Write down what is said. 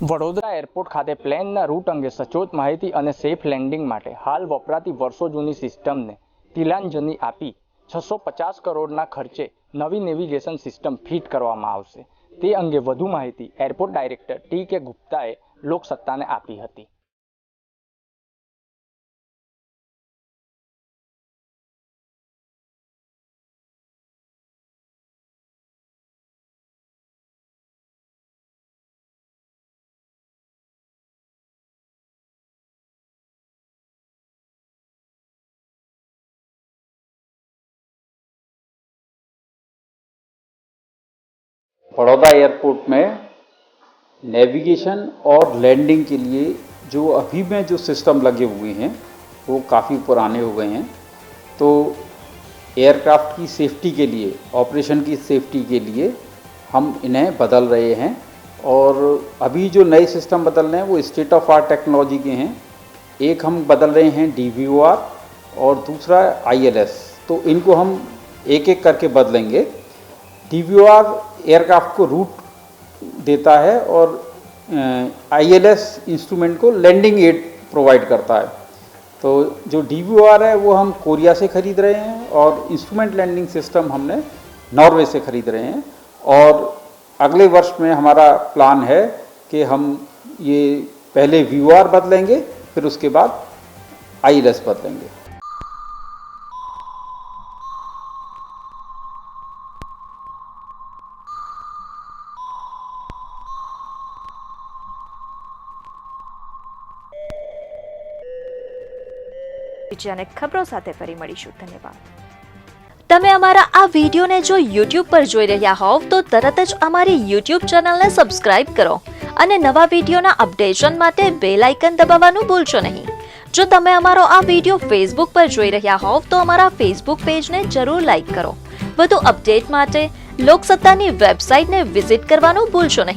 Vadodara airport ખાતે પ્લેનના route અંગે સચોટ માહિતી અને સેફ લેન્ડિંગ માટે હાલ વપરાતી વર્ષો જૂની સિસ્ટમને તિલાંજલિ આપી 650 કરોડના ખર્ચે નવી નેવિગેશન સિસ્ટમ ફિટ કરવામાં આવશે. તે અંગે વધુ માહિતી એરપોર્ટ ડાયરેક્ટર ટી.કે. ગુપ્તાએ લોકસત્તાને આપી હતી. बड़ौदा एयरपोर्ट में नेविगेशन और लैंडिंग के लिए जो अभी में जो सिस्टम लगे हुए हैं वो काफ़ी पुराने हो गए हैं. तो एयरक्राफ्ट की सेफ्टी के लिए, ऑपरेशन की सेफ्टी के लिए हम इन्हें बदल रहे हैं. और अभी जो नए सिस्टम बदल रहे हैं वो स्टेट ऑफ आर्ट टेक्नोलॉजी के हैं. एक हम बदल रहे हैं DVOR और दूसरा ILS. तो इनको हम एक एक करके बदलेंगे. DVOR एयरक्राफ्ट को रूट देता है और ILS इंस्ट्रूमेंट को लैंडिंग एड प्रोवाइड करता है. तो जो DVOR है वो हम कोरिया से ख़रीद रहे हैं और इंस्ट्रूमेंट लैंडिंग सिस्टम हमने नॉर्वे से ख़रीद रहे हैं. और अगले वर्ष में हमारा प्लान है कि हम ये पहले VOR बदलेंगे, फिर उसके बाद ILS बदलेंगे. અને ખબરો સાથે ફરી મળીશું. ધન્યવાદ. તમે અમારા આ વિડીયોને જો YouTube પર જોઈ રહ્યા હોવ તો તરત જ અમારી YouTube ચેનલને સબસ્ક્રાઇબ કરો અને નવા વિડીયોના અપડેશન માટે બેલ આઇકન દબાવવાનું ભૂલશો નહીં. જો તમે અમારો આ વિડીયો Facebook પર જોઈ રહ્યા હોવ તો અમારા Facebook પેજને જરૂર લાઇક કરો. વધુ અપડેટ માટે લોકસત્તાની વેબસાઇટને વિઝિટ કરવાનું ભૂલશો નહીં.